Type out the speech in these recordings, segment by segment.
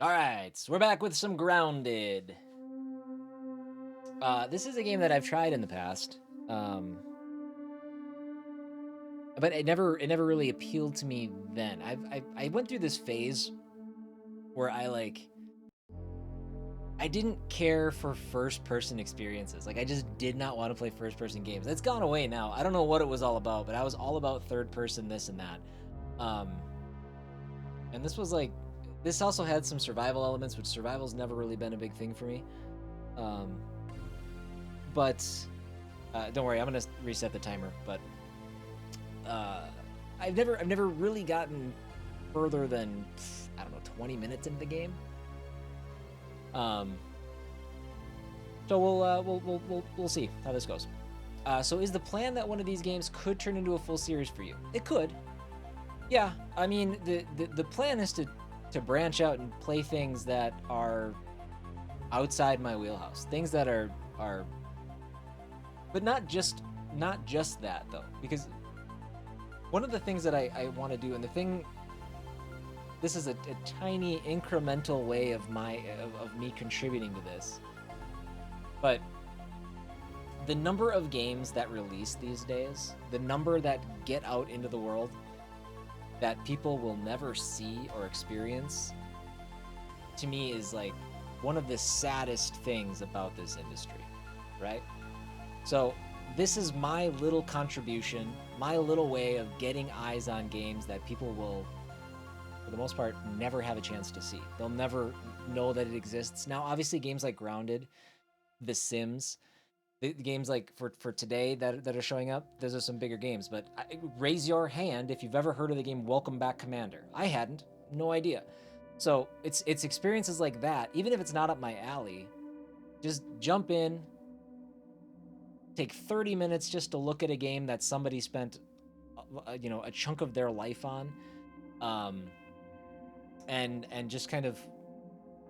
All right, so we're back with some Grounded. This is a game that I've tried in the past, um, but it never really appealed to me then. I went through this phase where I didn't care for first person experiences. Like I just did not want to play first person games. It's gone away now. I don't know what it was all about, but I was all about third person this and that. Um, and this also had some survival elements, which survival's never really been a big thing for me. Um, but don't worry, I'm gonna reset the timer. But uh, I've never really gotten further than I don't know 20 minutes into the game. Um, so we'll see how this goes. So is the plan that one of these games could turn into a full series for you? It could. Yeah, I mean the plan is to branch out and play things that are outside my wheelhouse, things that are but not just that though, because one of the things that I want to do, and this is a tiny incremental way of me contributing to this, but the number of games that release these days, the number that get out into the world that people will never see or experience, to me is like one of the saddest things about this industry, right? So this is my little contribution, my little way of getting eyes on games that people will, for the most part, never have a chance to see. They'll never know that it exists. Now, obviously, games like Grounded, The Sims, the games like for today that are showing up, those are some bigger games. But raise your hand if you've ever heard of the game Welcome Back Commander. I hadn't, no idea. So it's experiences like that, even if it's not up my alley, just jump in, take 30 minutes just to look at a game that somebody spent a chunk of their life on, and just kind of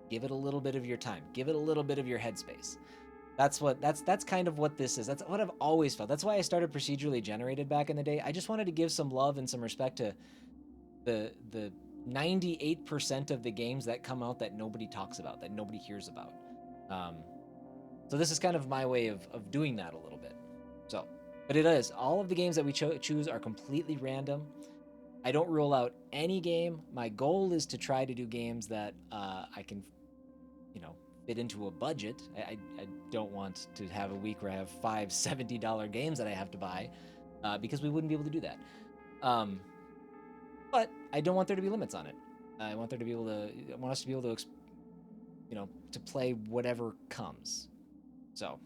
give it a little bit of your time, give it a little bit of your headspace. That's kind of what this is. That's what I've always felt. That's why I started procedurally generated back in the day. I just wanted to give some love and some respect to the 98% of the games that come out that nobody talks about, that nobody hears about. So this is kind of my way of doing that a little bit. So, but it is, all of the games that we choose are completely random. I don't rule out any game. My goal is to try to do games that I can, fit into a budget. I don't want to have a week where I have five $70 games that I have to buy, because we wouldn't be able to do that. But I don't want there to be limits on it. I want us to be able to, to play whatever comes. So,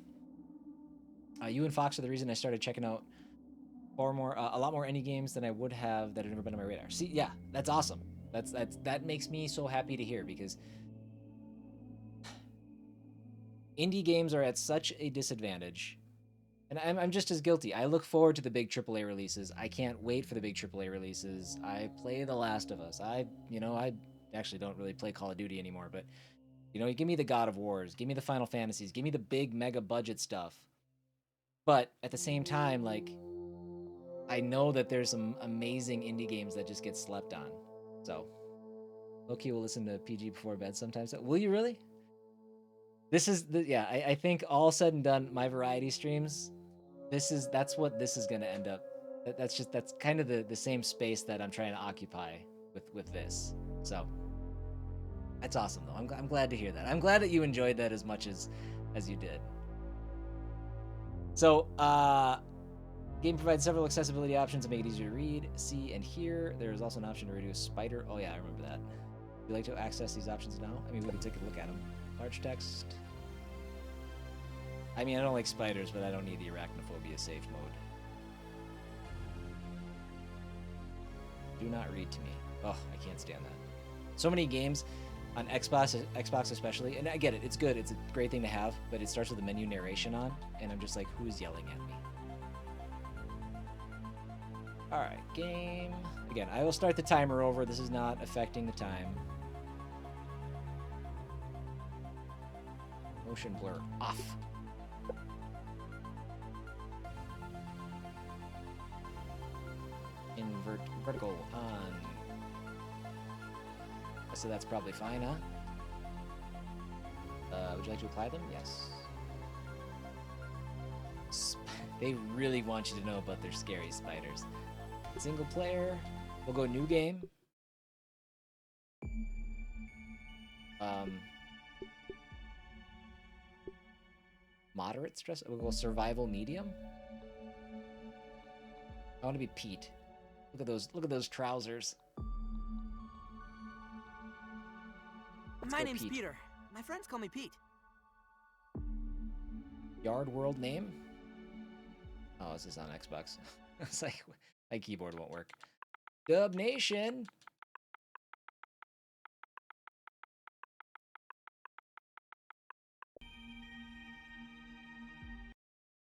you and Fox are the reason I started checking out a lot more indie games than I would have that had never been on my radar. See, yeah, that's awesome. That makes me so happy to hear, because indie games are at such a disadvantage, and I'm just as guilty. I look forward to the big AAA releases. I can't wait for the big AAA releases. I play The Last of Us. I actually don't really play Call of Duty anymore, but you give me the God of Wars, give me the Final Fantasies, give me the big mega budget stuff. But at the same time, like, I know that there's some amazing indie games that just get slept on. So, Loki will listen to PG before bed sometimes. Will you really? I think all said and done, my variety streams, that's what this is going to end up. That's kind of the same space that I'm trying to occupy with this. So, that's awesome though. I'm glad to hear that. I'm glad that you enjoyed that as much as you did. So, game provides several accessibility options to make it easier to read, see, and hear. There is also an option to reduce spider. Oh yeah, I remember that. Would you like to access these options now? I mean, we can take a look at them. Large text. I mean, I don't like spiders, but I don't need the arachnophobia safe mode. Do not read to me. Oh, I can't stand that. So many games on Xbox especially, and I get it, it's good, it's a great thing to have, but it starts with the menu narration on, and I'm just like, who's yelling at me? Alright, game. Again, I will start the timer over. This is not affecting the time. Motion blur off. Invert vertical on. So that's probably fine, huh? Would you like to apply them? Yes. They really want you to know about their scary spiders. Single player. We'll go new game. Moderate stress. We'll go survival medium. I want to be Pete. Look at those. Look at those trousers. My name's Peter. My friends call me Pete. Yard world name? Oh, is this on Xbox? It's like my keyboard won't work. Dub Nation.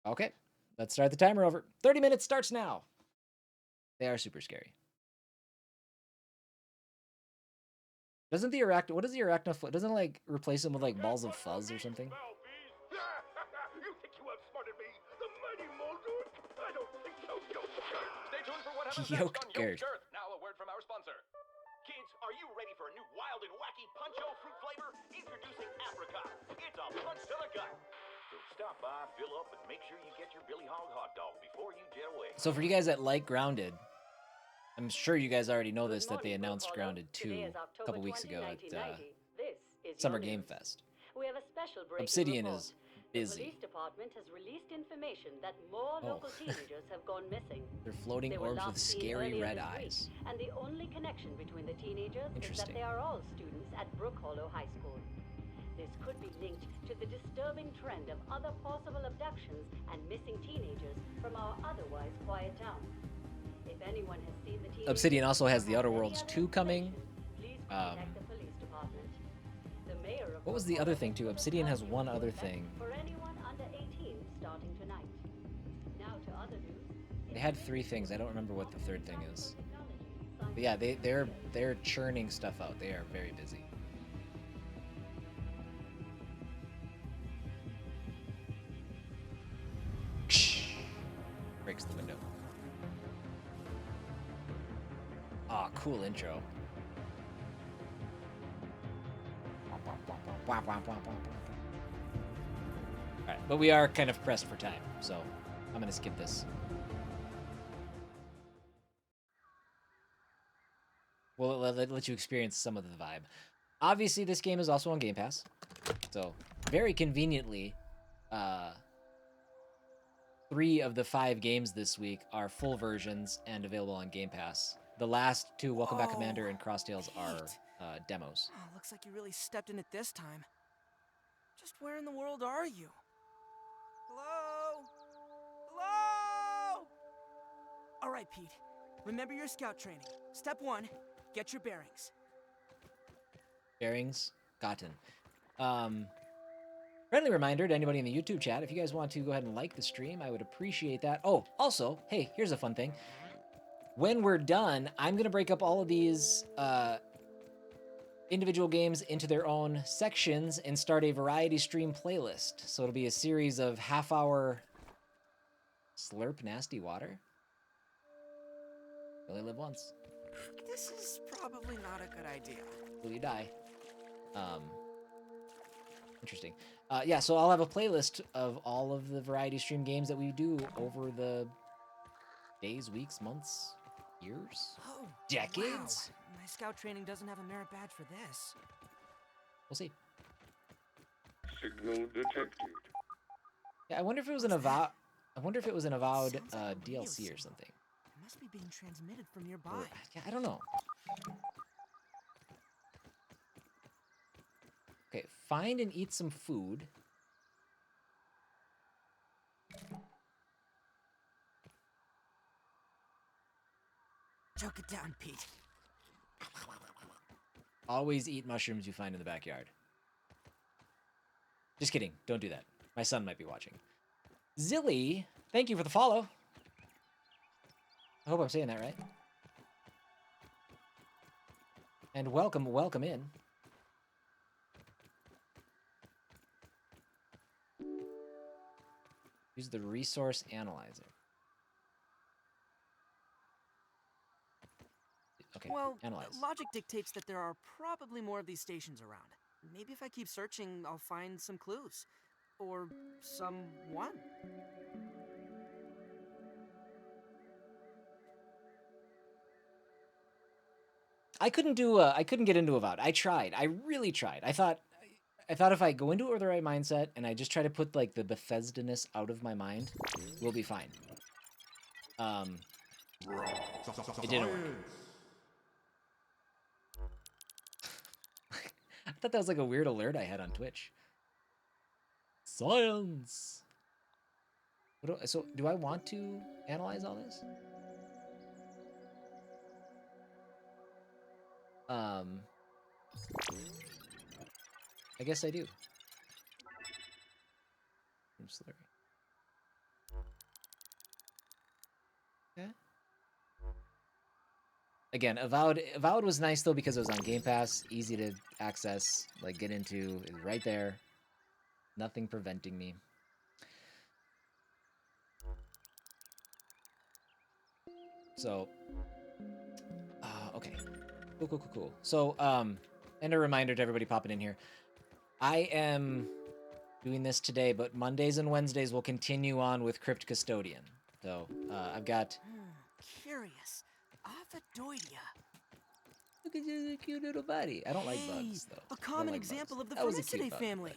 Okay, let's start the timer over. 30 minutes starts now. They are super scary. Doesn't the arachno? What does the arachno? Doesn't it like replace them with like balls of fuzz or something? You think you outsmarted me? The mighty Muldoon? I don't think so, Yoke. Stay tuned for what happens next on Yoke Earth. Now a word from our sponsor. Kids, are you ready for a new wild and wacky Punch-O fruit flavor? Introducing Apricot. It's a punch to the gut. So stop by, fill up, and make sure you get your Billy Hog hot dog before you jet away. So for you guys that like Grounded, I'm sure you guys already know this, that they announced Grounded 2 a couple weeks ago at Summer Game Fest. We have a special breaking Obsidian report. is busy. The police department has released information that more local teenagers have gone missing. They're floating They were orbs last with seen scary earlier red this eyes. week, and the only connection between the teenagers is that Interesting. they are all students at Brook Hollow High School. This could be linked to the disturbing trend of other possible abductions and missing teenagers from our otherwise quiet town. If anyone has seen the teenagers, Obsidian also has The Outer Worlds 2 coming. please contact the police department. The mayor of What was the other thing too? Obsidian has one other thing. for anyone under 18 starting tonight. Now to other news. They had 3 things. I don't remember what the third thing is. But yeah, they're churning stuff out. They are very busy. Breaks the window. Ah, cool intro. Alright, but we are kind of pressed for time, so I'm gonna skip this. We'll let you experience some of the vibe. Obviously, this game is also on Game Pass, so very conveniently, 3 of the 5 games this week are full versions and available on Game Pass. The last 2, Welcome Back Commander and Crosstails, are demos. Oh, looks like you really stepped in it this time. Just where in the world are you? Hello? Hello? All right, Pete. Remember your scout training. Step 1, get your bearings. Bearings gotten. Friendly reminder to anybody in the YouTube chat, if you guys want to go ahead and like the stream, I would appreciate that. Oh, also, hey, here's a fun thing. When we're done, I'm going to break up all of these individual games into their own sections and start a variety stream playlist. So it'll be a series of half-hour slurp nasty water. You only live once. This is probably not a good idea. Will you die? Interesting. Yeah, so I'll have a playlist of all of the variety stream games that we do over the days, weeks, months, years, Oh, decades. wow. My scout training doesn't have a merit badge for this. We'll see. Signal detected. Yeah, I wonder if it was an avowed. I wonder if it was an avowed Sounds like a radio DLC or signal. something. It must be being transmitted from nearby. Or, yeah, I don't know. Okay, find and eat some food. Choke it down, Pete. Always eat mushrooms you find in the backyard. Just kidding. Don't do that. My son might be watching. Zilly, thank you for the follow. I hope I'm saying that right. And welcome in. Use the resource analyzer. Okay, Well, analyze. logic dictates that there are probably more of these stations around. Maybe if I keep searching, I'll find some clues. Or someone. I couldn't get into Avowed. I tried. I really tried. I thought if I go into it with the right mindset and I just try to put like the Bethesda-ness out of my mind, we'll be fine. It didn't work. I thought that was like a weird alert I had on Twitch. Science. So do I want to analyze all this? I guess I do. Slurry. Okay. Again, Avowed was nice though because it was on Game Pass, easy to access, like get into, it's right there. Nothing preventing me. So, okay. Cool. So, and a reminder to everybody popping in here. I am doing this today, but Mondays and Wednesdays will continue on with Crypt Custodian. So, I've got... Curious. Ovidoidia. Look at this cute little buddy. I don't like bugs, though. A common example of the Vermicidae family.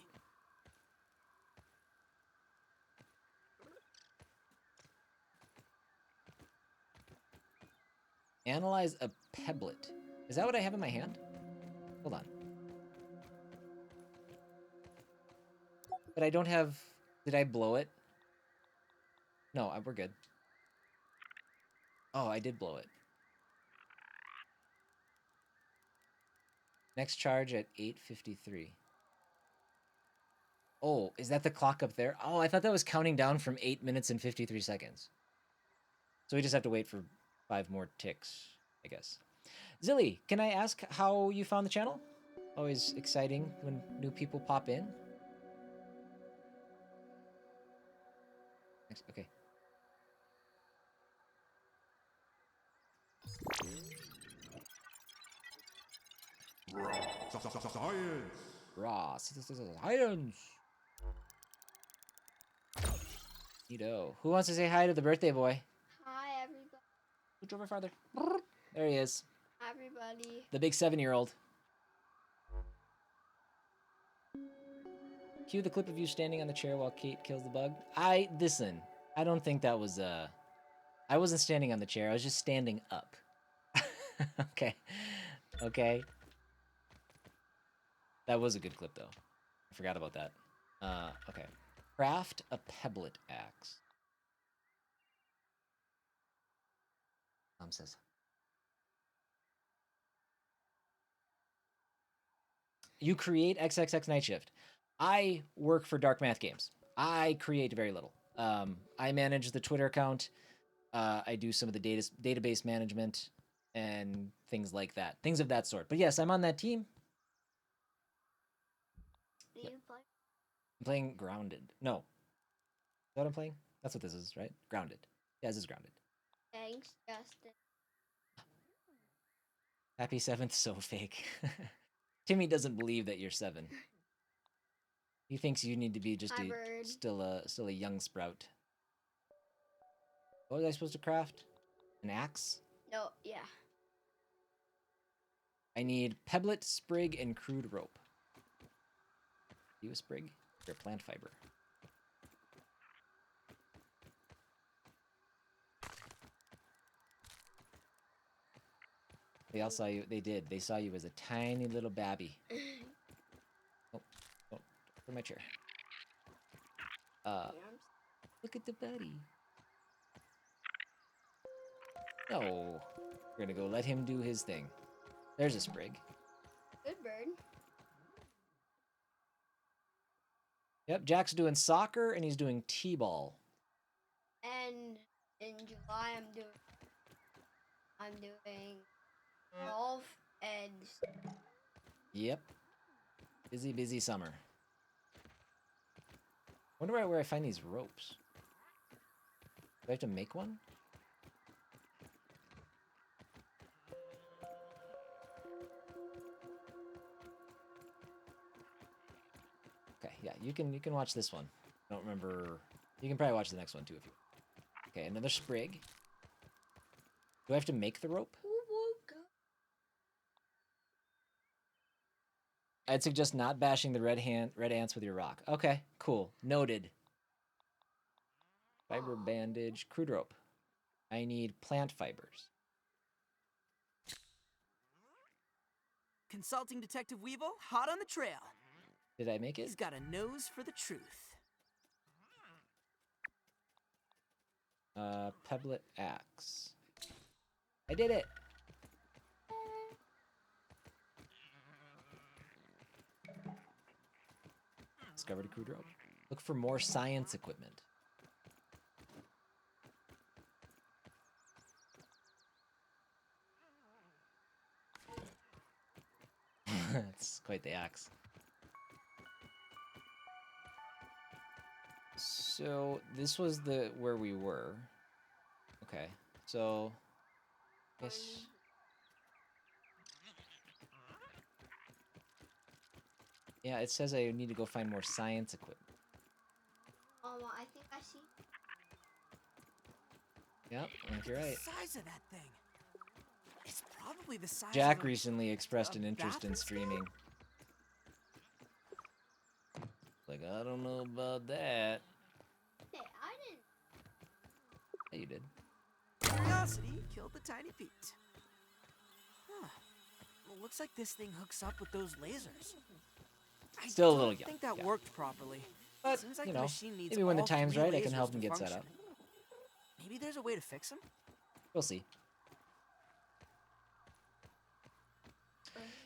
Analyze a pebblet. Is that what I have in my hand? Hold on. But I don't have... Did I blow it? No, we're good. Oh, I did blow it. Next charge at 8:53. Oh, is that the clock up there? Oh, I thought that was counting down from 8 minutes and 53 seconds. So we just have to wait for 5 more ticks, I guess. Zilly, can I ask how you found the channel? Always exciting when new people pop in. Okay. Science. Raw science. Neato. Who wants to say hi to the birthday boy? Hi, everybody. Reach over farther. There he is. Everybody. The big 7-year-old. Cue the clip of you standing on the chair while Kate kills the bug. Listen, I don't think that was, I wasn't standing on the chair. I was just standing up. Okay. Okay. That was a good clip, though. I forgot about that. Okay. Craft a pebblet axe. Mom says. You create XXX Night Shift. I work for Dark Math Games. I create very little. I manage the Twitter account. I do some of the database management and things like that. Things of that sort. But yes, I'm on that team. Do you play? I'm playing Grounded. No. Is that what I'm playing? That's what this is, right? Grounded. Yeah, this is Grounded. Thanks, Justin. Happy 7th, so fake. Timmy doesn't believe that you're 7. He thinks you need to be just still a young sprout. What was I supposed to craft? An axe? No, yeah. I need pebblet, sprig, and crude rope. You a sprig? You're a plant fiber. They all saw you. They did. They saw you as a tiny little babby. Oh, for my chair. Look at the buddy. No, we're gonna go let him do his thing. There's a sprig. Good bird. Yep, Jack's doing soccer and he's doing t-ball. And in July, I'm doing golf and. Yep. Busy summer. Wonder where I find these ropes. Do I have to make one? yeah, you can watch this one. I don't remember. You can probably watch the next one too if you want. Okay, another sprig. Do I have to make the rope? I'd suggest not bashing the red ants with your rock. Okay, cool. Noted. Fiber bandage, crude rope. I need plant fibers. Consulting Detective Weevil, hot on the trail. Did I make it? He's got a nose for the truth. Pebblet axe. I did it. Discovered a crude rope. Look for more science equipment. That's quite the axe. So this was where we were. Okay, so I guess yeah, it says I need to go find more science equipment. I think I see. Yep, I think you're right. The size of that thing. It's probably the size Jack of a, recently expressed an interest in bathroom streaming. Like, I don't know about that. Hey, I didn't. Yeah, you did. Curiosity killed the tiny Pete. Huh. Well, looks like this thing hooks up with those lasers. Still a I little don't young, think that yeah. worked properly. But, Seems like you the know, machine needs maybe when the all time's 3 right, I can lasers help him to get set function. up. Maybe there's a way to fix him? We'll see.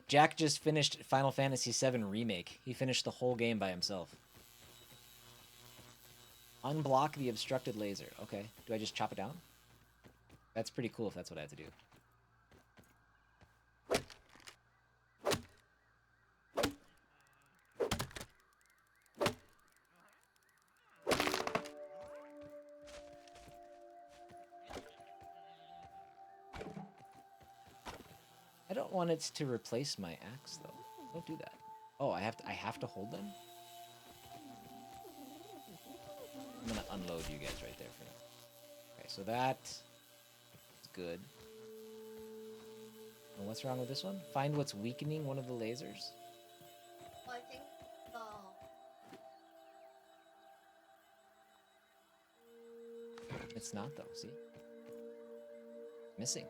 Jack just finished Final Fantasy VII Remake. He finished the whole game by himself. Unblock the obstructed laser. Okay. Do I just chop it down? That's pretty cool if that's what I have to do. I don't want it to replace my axe though. Don't do that. Oh, I have to hold them? I'm gonna unload you guys right there for now. Okay, so that's good. And what's wrong with this one? Find what's weakening one of the lasers. I think It's not though, see? Missing.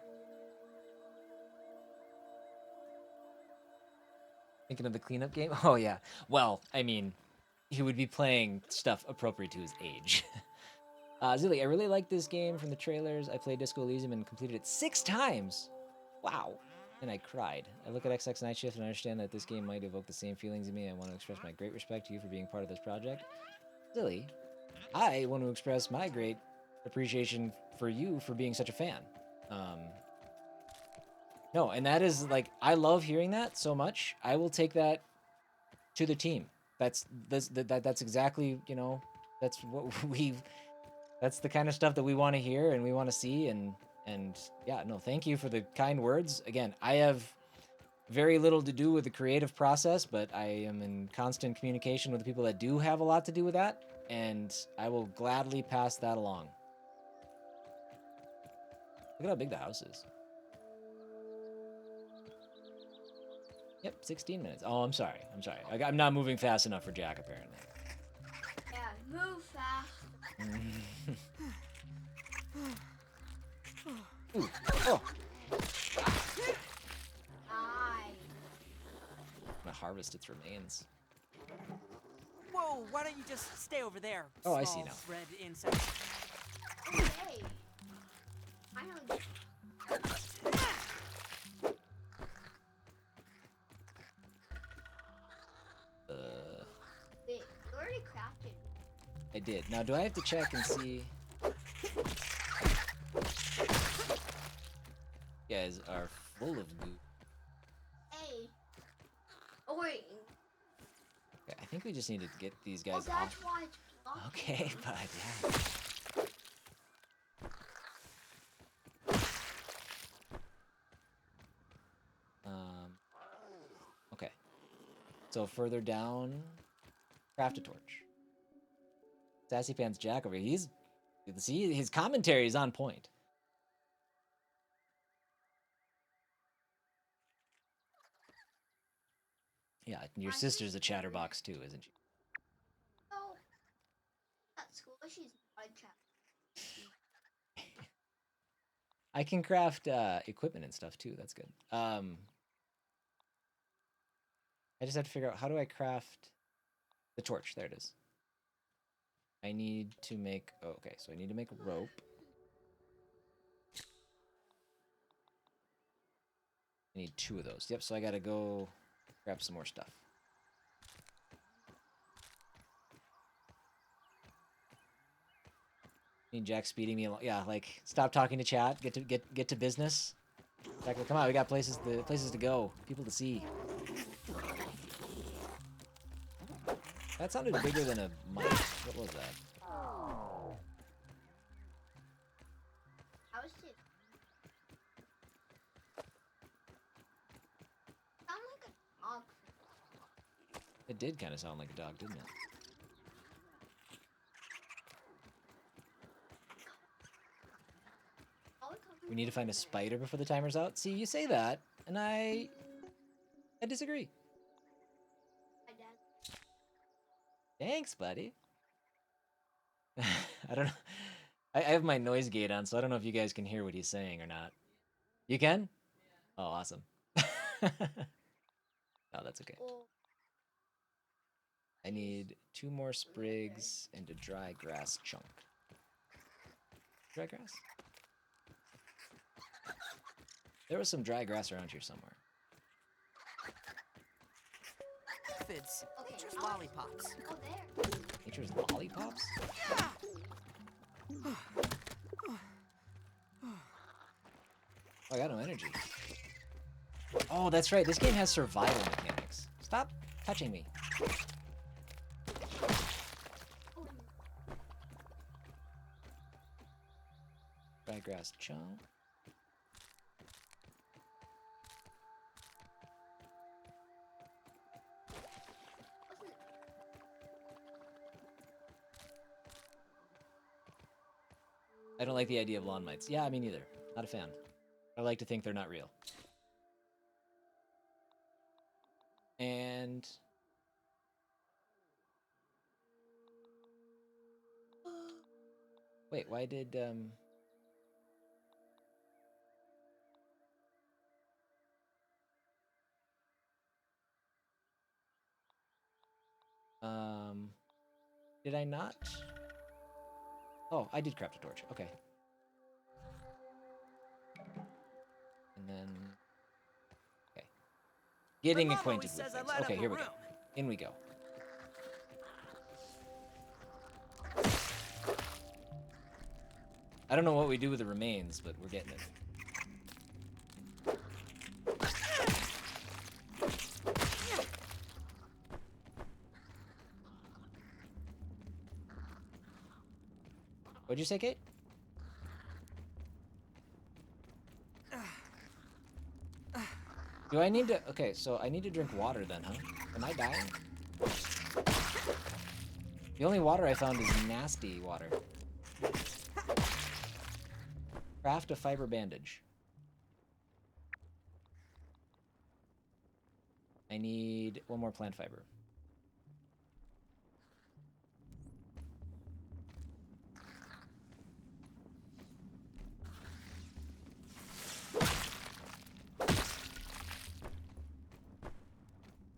Thinking of the cleanup game? Oh yeah. Well, I mean, he would be playing stuff appropriate to his age. Zilly, I really like this game from the trailers. I played Disco Elysium and completed it 6 times. Wow. And I cried. I look at XX Night Shift and understand that this game might evoke the same feelings in me. I want to express my great respect to you for being part of this project. Zilly, I want to express my great appreciation for you for being such a fan. No, and that is like, I love hearing that so much. I will take that to the team. That's exactly, you know, that's what that's the kind of stuff that we want to hear and we want to see. And yeah, no, thank you for the kind words. Again, I have very little to do with the creative process, but I am in constant communication with the people that do have a lot to do with that, and I will gladly pass that along. Look at how big the house is. Yep, 16 minutes. Oh, I'm sorry. I'm not moving fast enough for Jack, apparently. yeah, move fast. Ooh. Oh, I. I'm gonna harvest its remains. Whoa, why don't you just stay over there? Oh, I see small now. Red insect. Okay. I don't. Wait, you already crafted. I did. Now, do I have to check and see? You guys are full of goo. Hey. Oh wait. Okay, I think we just need to get these Oh, guys that's off. why it's blocked. Okay, bud, yeah. Okay. So further down, Craft a torch. Sassy Pants Jack over here. See, his commentary is on point. Yeah, your My sister's a sister- chatterbox too, isn't she? Oh, at school she's not a chat. I can craft equipment and stuff too. That's good. I just have to figure out how do I craft the torch. There it is. I need to make. Oh, okay, so I need to make rope. I need 2 of those. Yep. So I gotta go grab some more stuff. Need Jack speeding me along. Yeah, like stop talking to chat. Get to business. Jack, come on, we got places to go, people to see. That sounded bigger than a mic. What was that? I was too. Sound like a dog. It did kind of sound like a dog, didn't it? We need to find a spider before the timer's out. See, you say that, and I disagree. My dad. Thanks, buddy. I don't know. I have my noise gate on, so I don't know if you guys can hear what he's saying or not. You can? Oh, awesome. Oh, that's okay. Oh, I need 2 more sprigs and a dry grass chunk. Dry grass? There was some dry grass around here somewhere. Aphids. okay. Nature's I'll- lollipops. Oh, there. Nature's lollipops? Yeah! Oh, I got no energy. Oh, that's right. This game has survival mechanics. Stop touching me. Oh, Dry grass chunk. wasn't it? I don't like the idea of lawn mites. Yeah, me neither. Not a fan. I like to think they're not real. And wait, why did did I not? Oh, I did craft a torch. Okay. And then okay. Getting My mom acquainted always with says I things. light Okay, up a here we go. room. In we go. I don't know what we do with the remains, but we're getting it. What'd you say, Kate? Do I need to... Okay, so I need to drink water then, huh? Am I dying? The only water I found is nasty water. Craft a fiber bandage. I need 1 more plant fiber.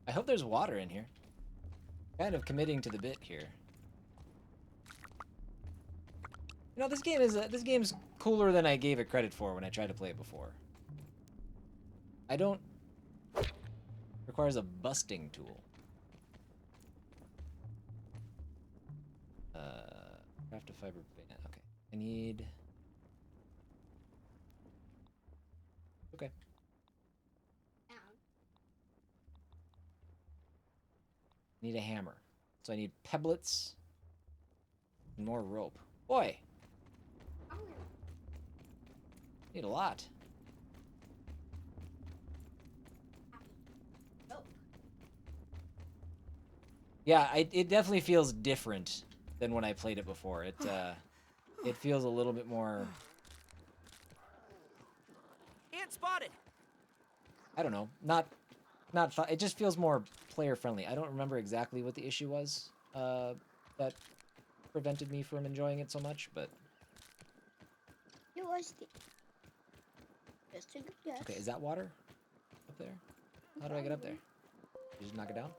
I hope there's water in here. Kind of committing to the bit here. You know, this game's cooler than I gave it credit for when I tried to play it before. I don't... Requires a busting tool. Craft a fiber band. Okay. I need... Okay. Down. Need a hammer. So I need pebblets and more rope. Boy, I'm gonna. need a lot. Nope. Yeah, it definitely feels different than when I played it before. It feels a little bit more, Ant spotted. I don't know, not fun. It just feels more player friendly. I don't remember exactly what the issue was that prevented me from enjoying it so much, but It was the just a good guess. okay, is that water up there? How do I get up there? You just knock it down?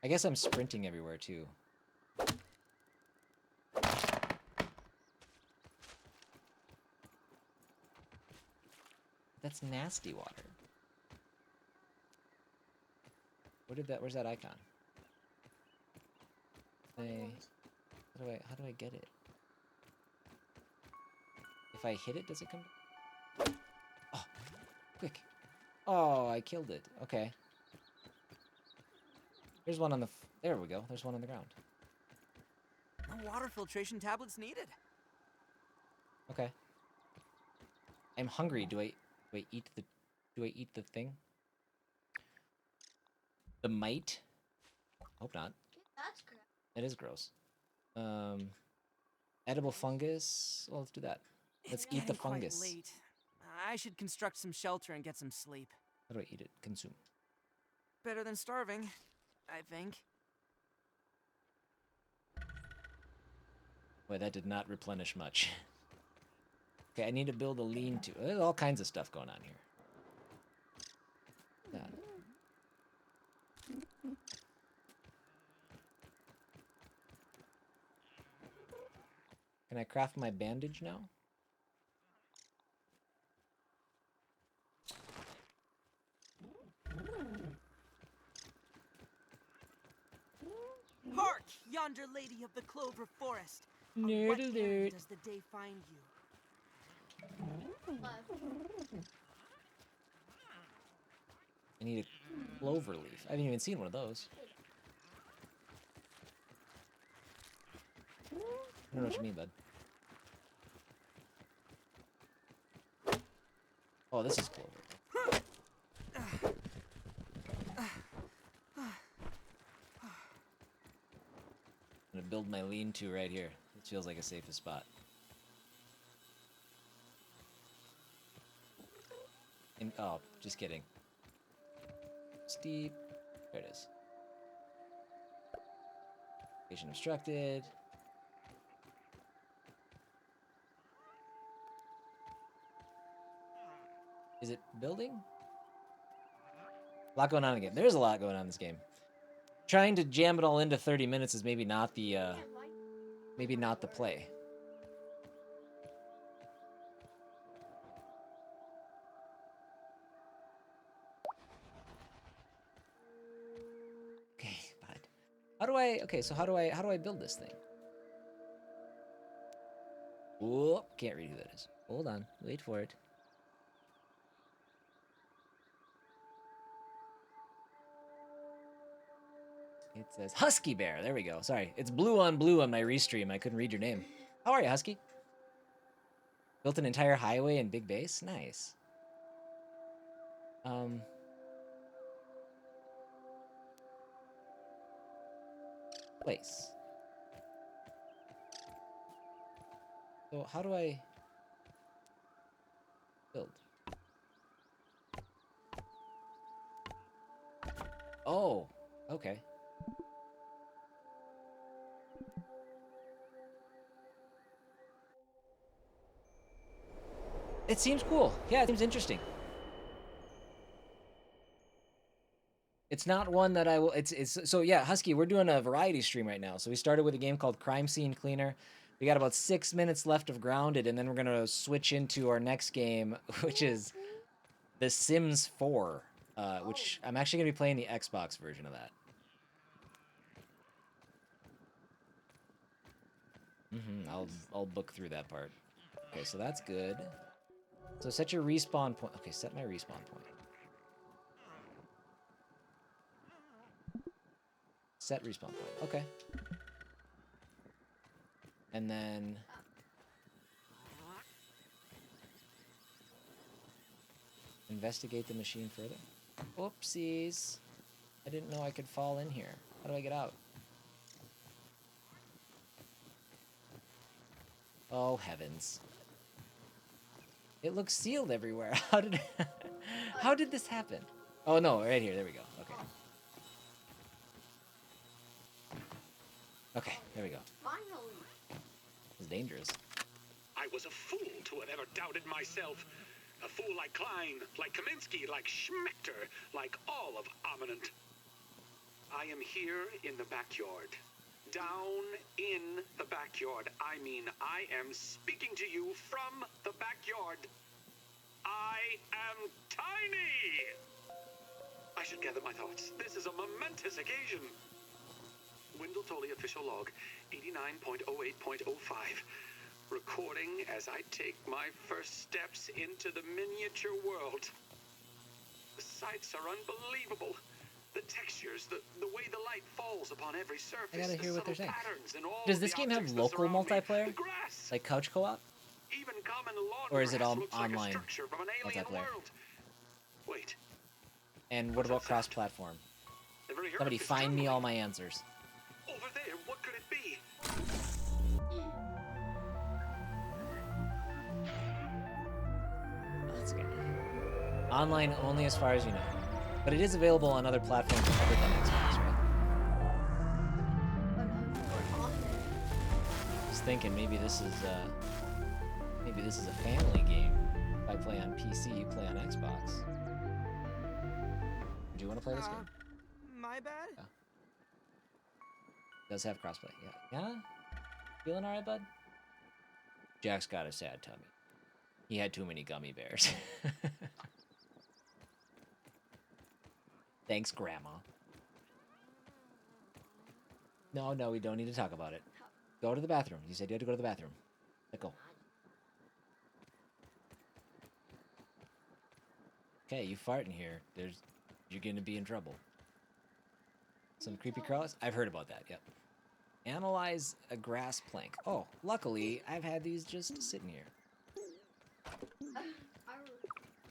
I guess I'm sprinting everywhere too. That's nasty water. Where's that icon? How do I get it? If I hit it, does it come? Oh, quick. Oh, I killed it. Okay. There's one on the, there we go. There's one on the ground. No water filtration tablets needed. Okay. I'm hungry. Do I eat the thing? The mite? Hope not. That's correct. It is gross. Edible fungus. Well, let's do that. Let's It's eat the getting quite fungus. late. I should construct some shelter and get some sleep. How do I eat it? Consume. Better than starving, I think. Boy, that did not replenish much. Okay, I need to build a lean-to. There's all kinds of stuff going on here. That. Can I craft my bandage now? Hark, yonder lady of the clover forest. On Nerd what alert. errand does the day find you? I need a clover leaf. I haven't even seen one of those. I don't know what you mean, bud. Oh, this is clover. I'm gonna build my lean-to right here. This feels like a safest spot. And, oh, just kidding. Steep. There it is. Location obstructed. Is it building? A lot going on again. There's a lot going on in this game. Trying to jam it all into 30 minutes is maybe not the play. Okay, bud. So how do I build this thing? Whoop, can't read who that is. Hold on, wait for it. It says Husky Bear. There we go. Sorry, it's blue on my restream. I couldn't read your name. How are you, Husky? Built an entire highway and big base. Nice. Place. So how do I build? Oh, okay. It seems cool. Yeah, it seems interesting. It's not one that I will. It's so yeah, Husky. We're doing a variety stream right now. So we started with a game called Crime Scene Cleaner. We got about 6 minutes left of Grounded, and then we're gonna switch into our next game, which is The Sims 4, which I'm actually gonna be playing the Xbox version of that. I'll book through that part. Okay, so that's good. So set your respawn point. Okay, set my respawn point. Set respawn point. Okay. And then Investigate the machine further. Oopsies. I didn't know I could fall in here. How do I get out? Oh, heavens. It looks sealed everywhere. How did this happen? Oh, no, right here. There we go. Okay. Okay, there we go. Finally. It's dangerous. I was a fool to have ever doubted myself. A fool like Klein, like Kaminsky, like Schmechter, like all of Ominent. I am here in the backyard. Down in the backyard. I mean, I am speaking to you from the backyard. I am tiny! I should gather my thoughts. This is a momentous occasion. Wendell Tully official log, 89.08.05. Recording as I take my first steps into the miniature world. The sights are unbelievable. The textures, the way the light falls upon every surface. I gotta hear what they're saying. And all Does this game have local multiplayer? Grass, Like couch co-op? even common lawn Or is it grass all looks like a online structure from an alien multiplayer? world. Wait, And what about cross-platform? ever hear of Somebody this find me journaling? all my answers. Over there, what could it be? That's good. Online only as far as you know. But it is available on other platforms other than Xbox, right? But on it. Just thinking maybe this is a family game. If I play on PC, you play on Xbox. Do you want to play this game? My bad? Yeah. It does have crossplay. Yeah. Yeah? Feeling alright, bud? Jack's got a sad tummy. He had too many gummy bears. Thanks, Grandma. No, we don't need to talk about it. Go to the bathroom. You said you had to go to the bathroom. Let go. Okay, you fart in here. You're gonna be in trouble. Some creepy crawlers? I've heard about that, yep. Analyze a grass plank. Oh, luckily, I've had these just sitting here.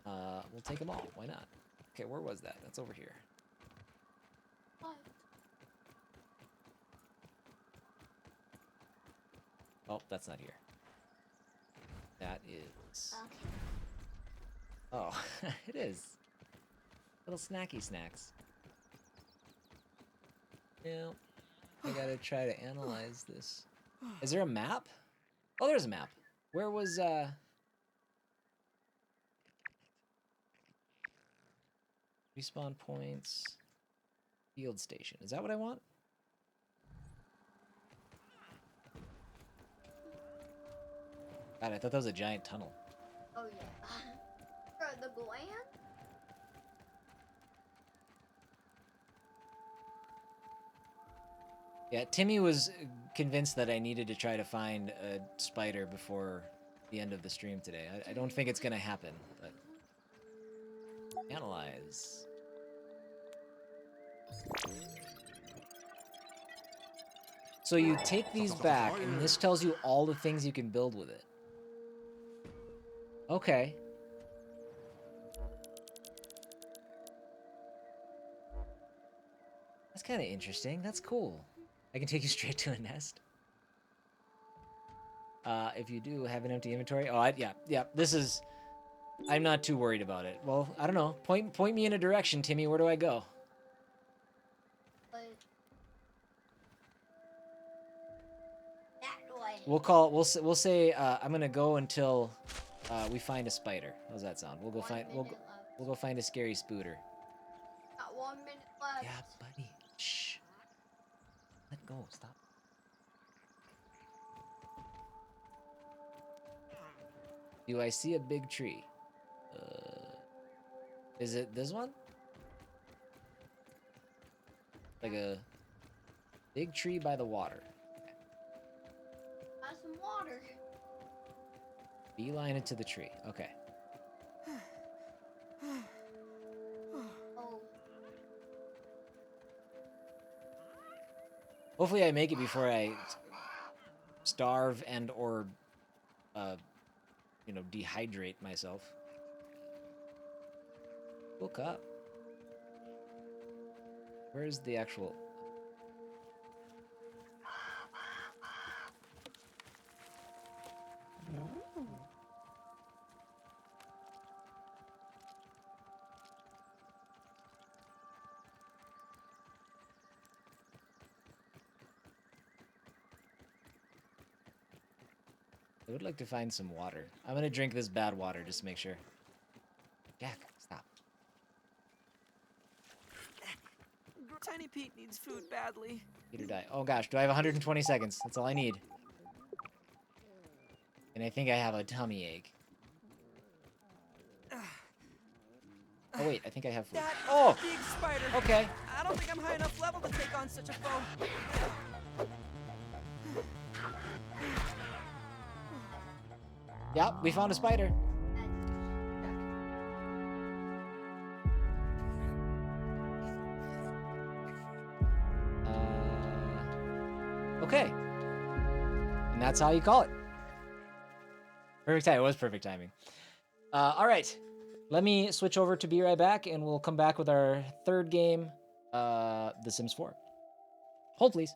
We'll take them all. Why not? Okay, where was that? That's over here. Oh, that's not here. That is... Oh, it is. Little snacky snacks. Yeah. I gotta try to analyze this. Is there a map? Oh, there's a map. Where was, respawn points. Field station. Is that what I want? God, I thought that was a giant tunnel. Oh yeah. Bro, the gland? Yeah, Timmy was convinced that I needed to try to find a spider before the end of the stream today. I don't think it's gonna happen, but... Analyze. So you take these back, and this tells you all the things you can build with it. Okay. That's kind of interesting. That's cool. I can take you straight to a nest. If you do have an empty inventory. Oh, yeah. This is... I'm not too worried about it. Well, I don't know. Point me in a direction, Timmy. Where do I go? That way. We'll say I'm gonna go until we find a spider. How's that sound? We'll go find a scary spooter. Got 1 minute left. Yeah, buddy. Shh. Let go. Stop. Do I see a big tree? Is it this one? Like a big tree by the water. Got some water. Beeline it to the tree. Okay. Oh. Hopefully I make it before I starve and or dehydrate myself. Look up. Where's the actual... I would like to find some water. I'm gonna drink this bad water just to make sure. Jack, stop. Tiny Pete needs food badly. Eat or die. Oh gosh, do I have 120 seconds? That's all I need. And I think I have a tummy ache. Oh wait, I think I have food. That Oh! big spider. Okay. I don't think I'm high enough level to take on such a foe. Yep, we found a spider. Okay. And that's how you call it. Perfect timing. It was perfect timing. All right. Let me switch over to Be Right Back, and we'll come back with our third game, The Sims 4. Hold, please.